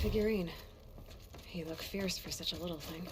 Figurine. He looked fierce for such a little thing.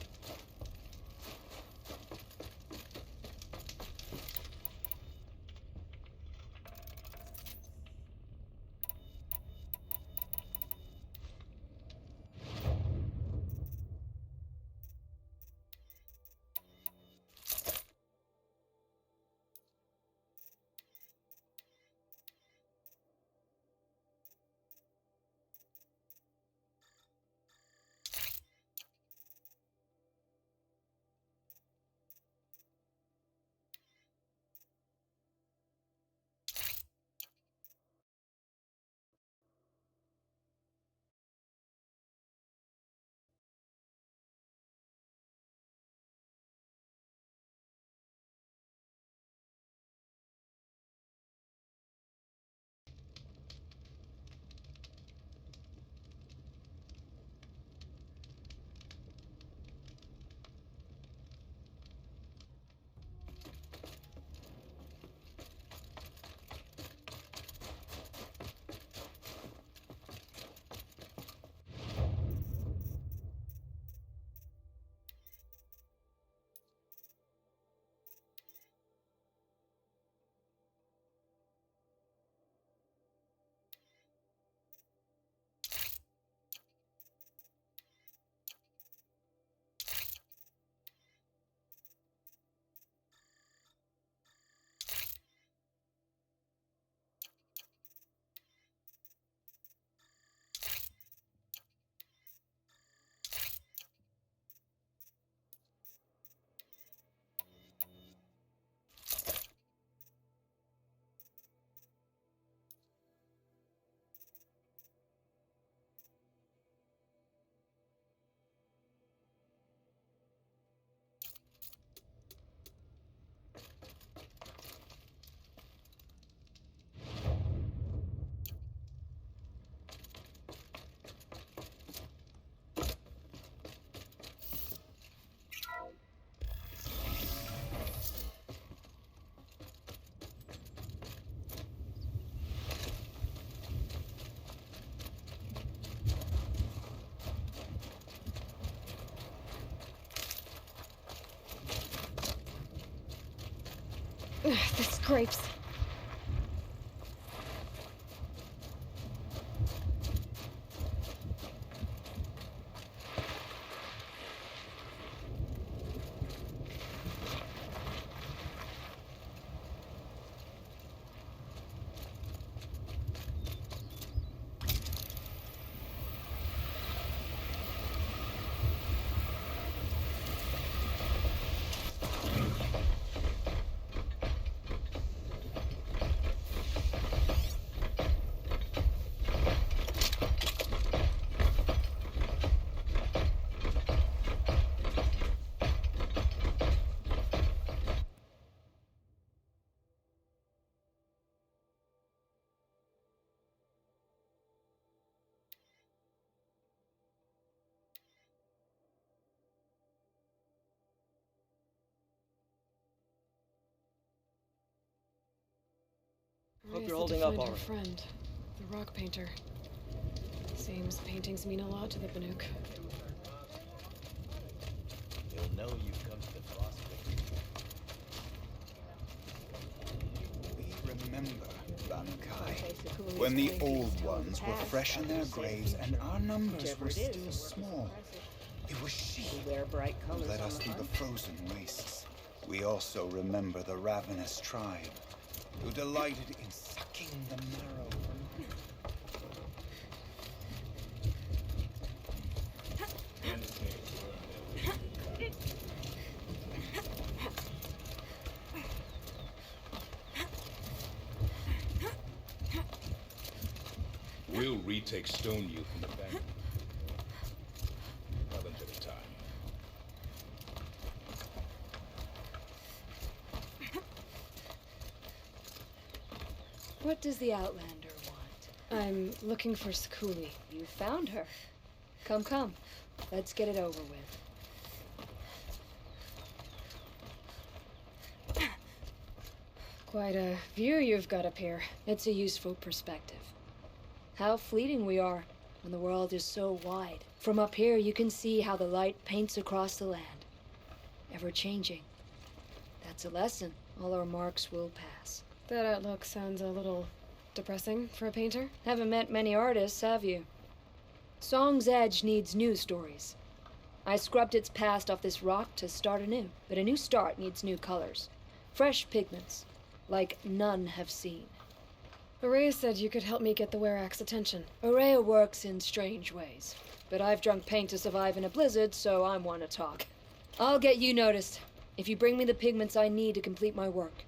Ugh, the scrapes. Hope Marius you're had holding to up find all her right. friend, the rock painter. Seems paintings mean a lot to the Banuk. They'll know you've come to the Frostbite. We remember, Ranukai, Basically, when the it's old playing ones the were past, fresh in I their would say graves and future. our numbers Whichever were it is, still the work is small. impressive. It was she We wear bright who colors led on us the through the hunt. frozen wastes. We also remember the ravenous tribe, who delighted in sucking the marrow from We'll retake Stone Youth from the bank. One at a time. What does the Outlander want? I'm looking for Skuli. You found her. Come, come. Let's get it over with. Quite a view you've got up here. It's a useful perspective. How fleeting we are when the world is so wide. From up here, you can see how the light paints across the land. Ever changing. That's a lesson. All our marks will pass. That outlook sounds a little depressing for a painter. Haven't met many artists, have you? Song's Edge needs new stories. I scrubbed its past off this rock to start anew, but a new start needs new colors. Fresh pigments, like none have seen. Araya said you could help me get the Werax's attention. Araya works in strange ways, but I've drunk paint to survive in a blizzard, so I'm one to talk. I'll get you noticed, if you bring me the pigments I need to complete my work.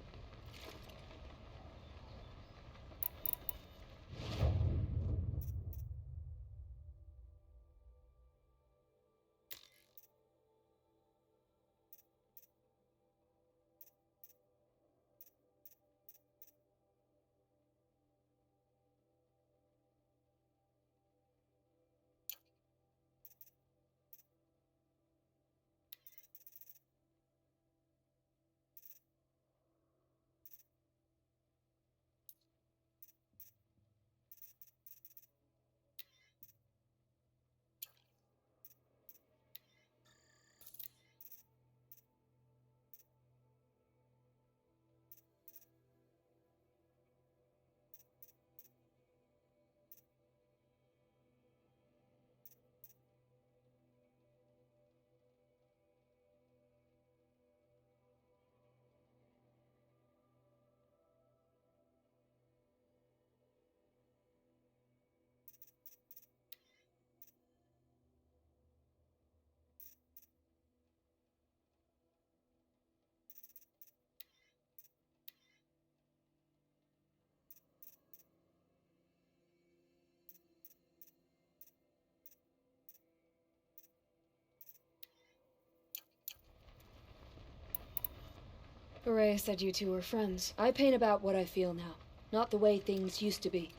Araya said you two were friends. I paint about what I feel now, not the way things used to be.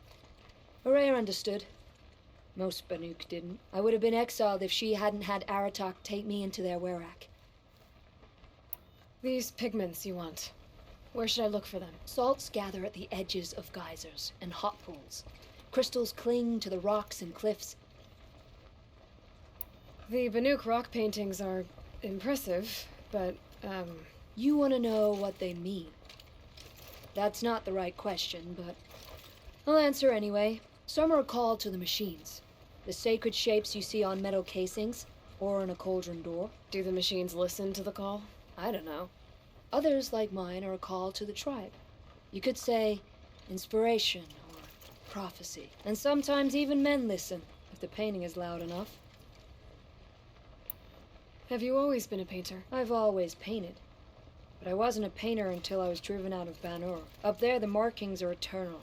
Araya understood. Most Banuk didn't. I would have been exiled if she hadn't had Aratak take me into their Werak. These pigments you want. Where should I look for them? Salts gather at the edges of geysers and hot pools. Crystals cling to the rocks and cliffs. The Banuk rock paintings are impressive, but, You want to know what they mean. That's not the right question, but I'll answer anyway. Some are a call to the machines. The sacred shapes you see on metal casings, or on a cauldron door. Do the machines listen to the call? I don't know. Others, like mine, are a call to the tribe. You could say inspiration or prophecy. And sometimes even men listen, if the painting is loud enough. Have you always been a painter? I've always painted. But I wasn't a painter until I was driven out of Banur. Up there, the markings are eternal.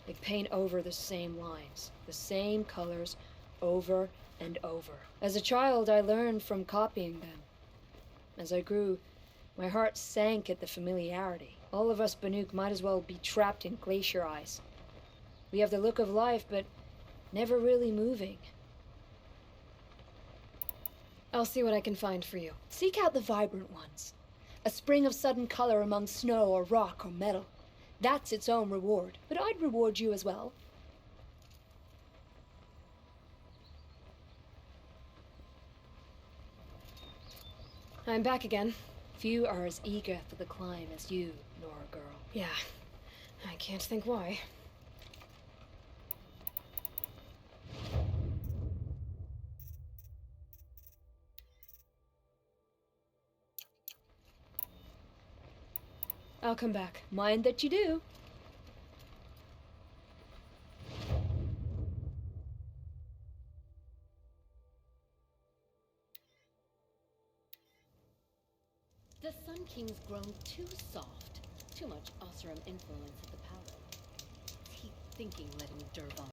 They paint over the same lines, the same colors, over and over. As a child, I learned from copying them. As I grew, my heart sank at the familiarity. All of us Banuk might as well be trapped in glacier ice. We have the look of life, but never really moving. I'll see what I can find for you. Seek out the vibrant ones. A spring of sudden color among snow or rock or metal. That's its own reward. But I'd reward you as well. I'm back again. Few are as eager for the climb as you, Nora girl. Yeah, I can't think why. I'll come back. Mind that you do. The Sun King's grown too soft. Too much Oseram influence at the palace. What's he thinking letting Durban